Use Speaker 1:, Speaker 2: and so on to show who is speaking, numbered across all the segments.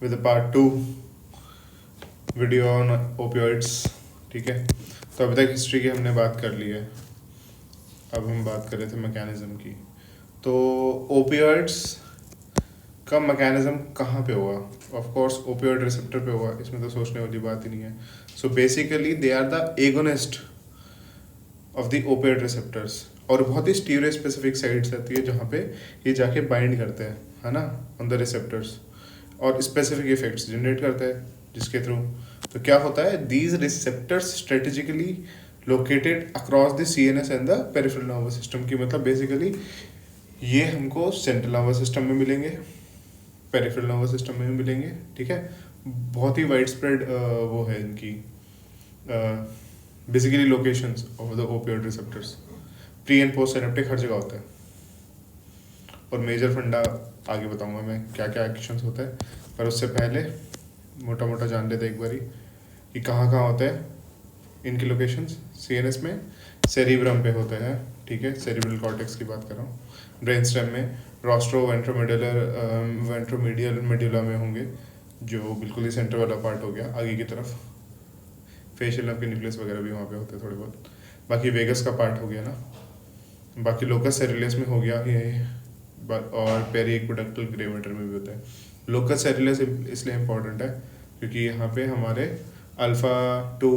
Speaker 1: with a part 2 video on opioids. ठीक है, तो अभी तक हिस्ट्री की हमने बात कर ली है। अब हम बात कर रहे थे मैकेनिज्म की। तो ओपियोइड्स का मैकेनिज्म कहाँ पे हुआ? ऑफ कोर्स ओपियोइड रिसेप्टर पे हुआ, इसमें तो सोचने वाली बात ही नहीं है। So basically they are the agonist of the opioid receptors, और बहुत ही स्टीरियो स्पेसिफिक साइट्स रहती है जहाँ पे ये जाके बाइंड करते हैं, है ना, ऑन द रिसेप्टर्स, और स्पेसिफिक इफेक्ट्स जनरेट करते हैं जिसके थ्रू। तो क्या होता है, these receptors strategically located across the CNS and the peripheral nervous system की, मतलब बेसिकली ये हमको सेंट्रल नर्वस सिस्टम में मिलेंगे, पेरिफेरल नर्वस सिस्टम में भी मिलेंगे। ठीक है, बहुत ही वाइड स्प्रेड वो है इनकी basically locations of the opioid receptors. Pre and post synaptic हर जगह होता है। और मेजर फंडा आगे बताऊंगा मैं क्या क्या एक्शंस होता है, पर उससे पहले मोटा मोटा जान लेते एक बारी कि कहाँ कहाँ होता है इनकी लोकेशंस। सीएनएस में सेरिब्रम पे होता है, ठीक है, सेरिब्रल कॉर्टेक्स की बात कर रहा हूँ। ब्रेन स्टेम में रोस्ट्रो वेंट्रोमीडियल मेडुला में होंगे, जो बिल्कुल ही सेंटर वाला पार्ट हो गया आगे की तरफ। फेशियल नर्व के न्यूक्लियस वगैरह भी वहाँ पे होते हैं थोड़े बहुत। बाकी वेगस का पार्ट हो गया ना, बाकी लोकस सेरुलस में हो गया ये, और पेरी एक्विडक्टल ग्रे मैटर में भी होता है। लोकस सेरुलस इसलिए इम्पोर्टेंट है क्योंकि यहाँ पे हमारे अल्फा 2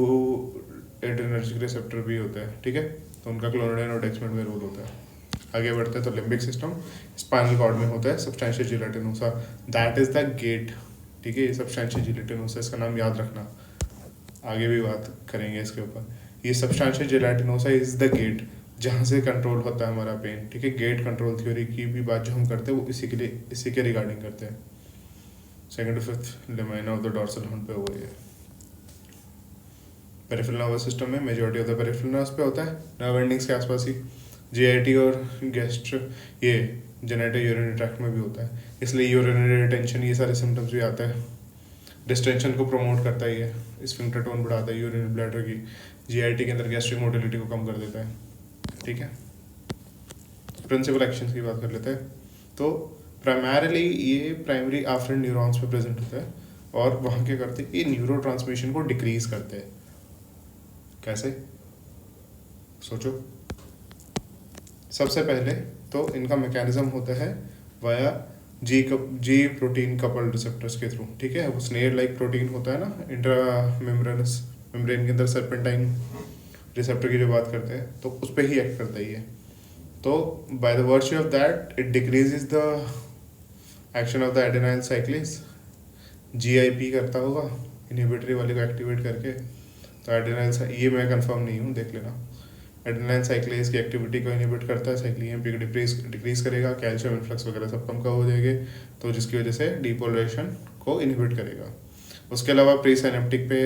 Speaker 1: एड्रेनर्जिक रिसेप्टर भी होता है, ठीक है, तो उनका क्लोराइड और डेक्समेंट में रोल होता है। आगे बढ़ते हैं तो लिम्बिक सिस्टम स्पाइनल कॉर्ड में होता है, सब्सटैंशिया जिलेटिनोसा, दैट इज द गेट। ठीक है, ये सब्सटैंशिया जिलेटिनोसा, इसका नाम याद रखना, आगे भी बात करेंगे इसके ऊपर। ये सब्सटैंशिया जिलेटिनोसा इज द गेट जहाँ से कंट्रोल होता है हमारा पेन। ठीक है, गेट कंट्रोल थ्योरी की भी बात जो हम करते हैं वो इसी के लिए, इसी के रिगार्डिंग करते हैं। Second to fifth lamina of the dorsal horn पे हुआ है। पेरिफेरल नर्वस सिस्टम में majority of the peripheral nerves पे होता है, नर्व एंडिंग्स के आसपास ही। जीआईटी और गैस्ट्रो ये जेनेटिक यूरिनरी ट्रैक्ट में भी होता है, इसलिए यूरिनरी रिटेंशन ये सारे सिम्टम्स भी आते हैं। डिस्टेंशन को प्रमोट करता है ये, स्फिंक्टर टोन बढ़ाता है यूरिनरी ब्लैडर की, जीआईटी के अंदर गैस्ट्रिक मोटिलिटी को कम कर देता है। ठीक है, प्रिंसिपल एक्शंस की बात कर लेते हैं। तो प्राइमरीली ये प्राइमरी आफ्रेंट न्यूरॉन्स पे प्रेजेंट होता है, और वहाँ क्या करते हैं, ये न्यूरो ट्रांसमिशन को डिक्रीज करते हैं। कैसे, सोचो। सबसे पहले तो इनका मैकेनिज्म होता है वाया जी प्रोटीन कपल्ड रिसेप्टर्स के थ्रू। ठीक है, वो स्नेयर लाइक प्रोटीन होता है ना इंट्रा मेम्ब्रेनस, मेम्ब्रेन के अंदर सर्पेंटाइन रिसेप्टर की जो बात करते हैं, तो उस पर ही एक्ट करता है ये। तो by the virtue of that it decreases the action of the adenyl cyclase. GIP करता होगा इनहिबिटरी वाले को एक्टिवेट करके, तो एडेनाइल, ये मैं कंफर्म नहीं हूँ, देख लेना। एडेनाइल साइक्लेज की एक्टिविटी को इनहिबिट करता है, साइक्लिन एमपी को डिक्रीज करेगा, कैल्शियम इन्फ्लक्स वगैरह सब कम का हो जाएंगे, तो जिसकी वजह से डिपोलरेशन को इनहिबिट करेगा। उसके अलावा प्री साइनेप्टिक पे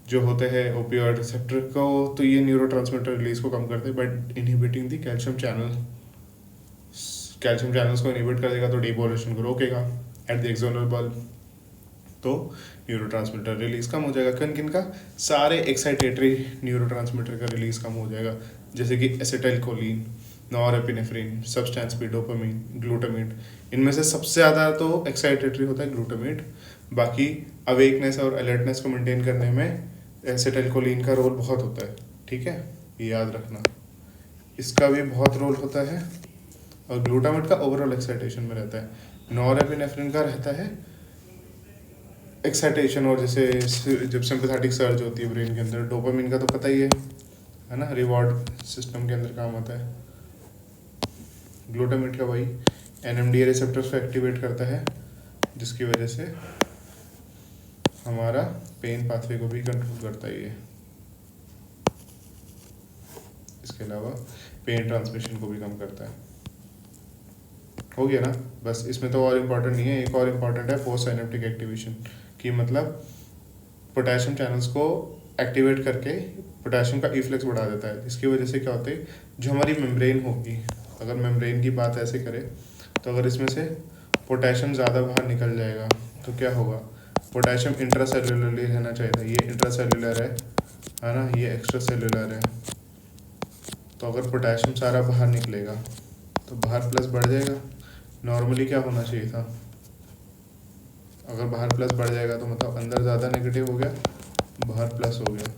Speaker 1: जो होते हैं ओपियोइड रिसेप्टर को, तो ये न्यूरोट्रांसमीटर रिलीज को कम करते हैं but inhibiting the calcium channel, calcium channels को इनहिबिट कर देगा तो डिपोलेशन को रोकेगा एट द एक्सोनल बल्ब, तो न्यूरोट्रांसमीटर रिलीज कम हो जाएगा। किन किन का, सारे एक्साइटेटरी न्यूरोट्रांसमीटर का रिलीज कम हो जाएगा, जैसे कि acetylcholine, norepinephrine, substance P, dopamine, glutamate. इनमें से सबसे ज़्यादा तो एक्साइटेटरी होता है ग्लूटामेट, बाकी अवेकनेस और अलर्टनेस को मेंटेन करने में एसिटाइलकोलिन का रोल बहुत होता है। ठीक है, ये याद रखना, इसका भी बहुत रोल होता है। और ग्लूटामेट का ओवरऑल एक्साइटेशन में रहता है, नॉरएपिनेफ्रिन का रहता है एक्साइटेशन, और जैसे जब सिंपैथेटिक सर्ज होती है ब्रेन के अंदर। डोपामिन का तो पता ही है ना, रिवॉर्ड सिस्टम के अंदर काम आता है। ग्लूटामेट का वही एनएमडीए रिसेप्टर्स को एक्टिवेट करता है, जिसकी वजह से हमारा पेन पाथवे को भी कंट्रोल करता है ये। इसके अलावा पेन ट्रांसमिशन को भी कम करता है। हो गया ना, बस इसमें तो और इम्पोर्टेंट नहीं है। एक और इम्पोर्टेंट है पोस्ट साइनेप्टिक एक्टिवेशन की, मतलब पोटेशियम चैनल्स को एक्टिवेट करके पोटेशियम का इफ्लेक्स बढ़ा देता है, जिसकी वजह से क्या होता है, जो हमारी मेम्ब्रेन होगी, अगर मेम्ब्रेन की बात ऐसे करें तो अगर इसमें से पोटेशियम ज़्यादा बाहर निकल जाएगा तो क्या होगा, पोटेशियम इंट्रासेल्युलरली रहना चाहिए था, ये इंट्रासेल्युलर है ना, ये एक्स्ट्रा सेल्युलर है। तो अगर पोटेशियम सारा बाहर निकलेगा तो बाहर प्लस बढ़ जाएगा। नॉर्मली क्या होना चाहिए था, अगर बाहर प्लस बढ़ जाएगा तो मतलब अंदर ज़्यादा नेगेटिव हो गया, बाहर प्लस हो गया,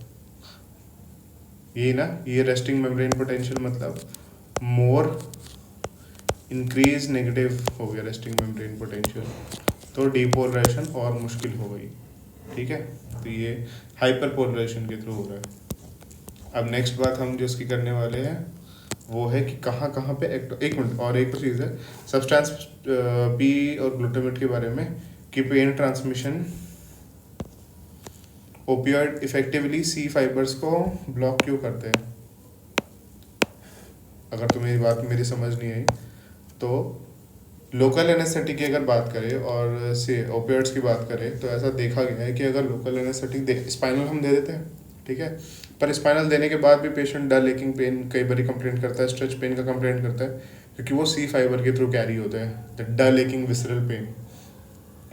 Speaker 1: ये ना, ये रेस्टिंग मेम्ब्रेन पोटेंशियल मतलब मोर इंक्रीज नेगेटिव हो गया रेस्टिंग मेम्ब्रेन पोटेंशियल, तो डीपोलराइजेशन और मुश्किल हो गई, ठीक है। तो ये हाइपर पोलराइजेशन के थ्रू हो रहा है। अब नेक्स्ट बात हम जो इसकी करने वाले हैं वो है कि कहाँ कहाँ पे एक मिनट और एक चीज़ है सब्सटेंस पी और ग्लूटामेट के बारे में, कि पेन ट्रांसमिशन ओपियोइड इफेक्टिवली सी फाइबर्स को ब्लॉक क्यों करते हैं। अगर तुम्हें ये बात मेरी समझ नहीं आई तो लोकल एनेस्थेटिक की अगर बात करें और से ओपियोइड्स की बात करें तो ऐसा देखा गया है कि अगर लोकल एनेस्थेटिक स्पाइनल हम दे देते हैं, ठीक है, पर स्पाइनल देने के बाद भी पेशेंट डल लेकिंग पेन कई बार कंप्लेंट करता है, स्ट्रेच पेन का कंप्लेंट करता है, क्योंकि वो सी फाइबर के थ्रू कैरी होता है, the dull aching visceral pain,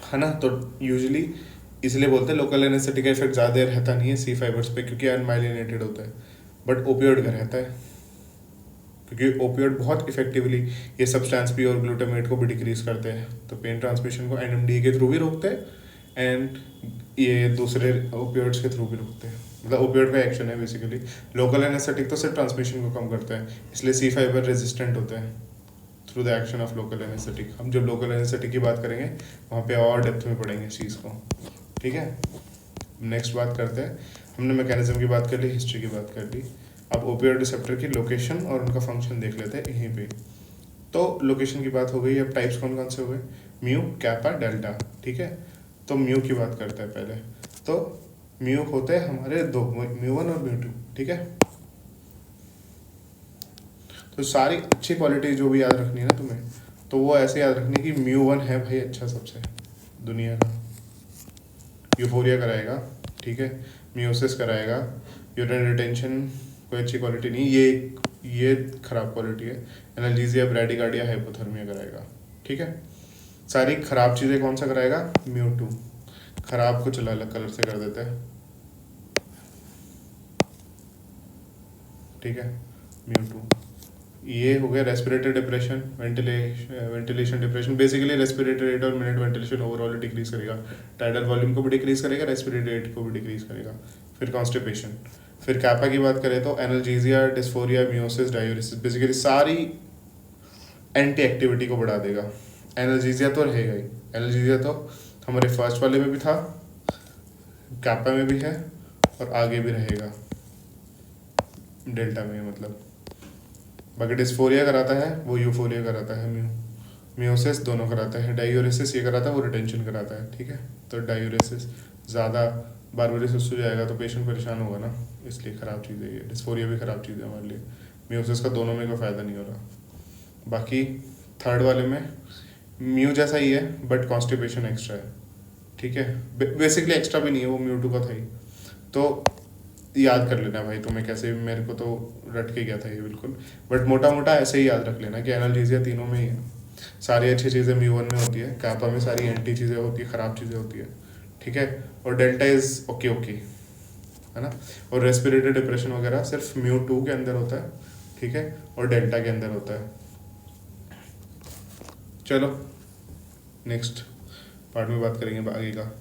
Speaker 1: है ना। तो यूजुअली इसलिए बोलते हैं लोकल एनेस्थेटिक का इफेक्ट ज़्यादा रहता नहीं है सी फाइबर्स पे, क्योंकि अनमाइलिनेटेड होता है, बट ओपियोइड का रहता है, क्योंकि ओपियोइड बहुत इफेक्टिवली ये सब्सटेंस पी और ग्लूटामेट को भी डिक्रीज करते हैं, तो पेन ट्रांसमिशन को एनएमडी के थ्रू भी रोकते हैं एंड ये दूसरे ओपियोइड्स के थ्रू भी रोकते हैं, मतलब ओपियोइड का एक्शन है बेसिकली। लोकल एनेस्थेटिक तो सिर्फ ट्रांसमिशन को कम करता है, इसलिए सी फाइबर रेजिस्टेंट होते हैं through the action of local anaesthetic. हम जब लोकल एनेस्थेटिक की बात करेंगे वहाँ पे और डेप्थ में पढ़ेंगे इस चीज़ को, ठीक है। नेक्स्ट बात करते हैं, हमने मैकेनिज्म की बात कर ली, हिस्ट्री की बात कर ली, अब ओपियोइड रिसेप्टर की लोकेशन और उनका फंक्शन देख लेते हैं यहीं पे। तो लोकेशन की बात हो गई, अब टाइप्स कौन कौन से हो गए, म्यू, कैपा, डेल्टा, ठीक है। तो म्यू की बात करते हैं पहले, तो म्यू होते हैं हमारे दो, म्यू 1 और म्यू 2, ठीक है। तो सारी अच्छी क्वालिटी जो भी याद रखनी है ना तुम्हें, तो वो ऐसे याद रखनी कि म्यू 1 है भाई अच्छा सबसे दुनिया का, यूफोरिया कराएगा, ठीक है, म्यूसिस कराएगा, यूरिन रिटेंशन कोई अच्छी क्वालिटी नहीं, ये खराब क्वालिटी है, एनाल्जेसिया, ब्रैडिकार्डिया, हाइपोथर्मिया कराएगा, ठीक है। सारी खराब चीज़ें कौन सा कराएगा, म्यू 2, खराब को चला अलग कलर से कर देते हैं, ठीक है, म्यू 2। ये हो गया respiratory depression, ventilation depression, basically respiratory rate और मिनट वेंटिलेशन ओवरऑल डिक्रीज करेगा, टाइडल वॉल्यूम को भी डिक्रीज करेगा, रेस्पिरेटरी रेट को भी डिक्रीज करेगा। फिर कॉन्स्टिपेशन, फिर कैपा की बात करें तो एनाल्जेसिया, डिस्फोरिया, मियोसिस, डायूरिसिस, बेसिकली सारी एंटी एक्टिविटी को बढ़ा देगा। एनाल्जेसिया तो रहेगा ही, एनाल्जेसिया तो हमारे फर्स्ट वाले में भी था, कैपा में भी है और आगे भी रहेगा डेल्टा में, मतलब बाकी डिस्फोरिया कराता है वो यूफोरिया कराता है, मियोसिस दोनों कराता है, डायूरेसिस ये कराता है वो रिटेंशन कराता है, ठीक है। तो डायूरेसिस ज़्यादा बार बार सुसु जाएगा तो पेशेंट परेशान होगा ना, इसलिए ख़राब चीज़ है ये, डिस्फोरिया भी ख़राब चीज़ है हमारे लिए, मियोसिस का दोनों में कोई फ़ायदा नहीं हो रहा। बाकी थर्ड वाले में म्यू जैसा ही है बट कॉन्स्टिपेशन एक्स्ट्रा है, ठीक है, बेसिकली एक्स्ट्रा भी नहीं है, वो म्यू 2 का था ही, तो याद कर लेना भाई तुम्हें, कैसे मेरे को तो रट के गया था ये बिल्कुल, बट मोटा मोटा ऐसे ही याद रख लेना कि एनाल्जेसिया तीनों में ही है, सारी अच्छी चीज़ें म्यू 1 में होती है, कैपा में सारी एंटी चीज़ें होती है, ख़राब चीज़ें होती है, ठीक है, और डेल्टा इज़ ओके ओके, है ना। और रेस्पिरेटरी डिप्रेशन वगैरह सिर्फ म्यू 2 के अंदर होता है, ठीक है, और डेल्टा के अंदर होता है। चलो नेक्स्ट पार्ट में बात करेंगे आगे का।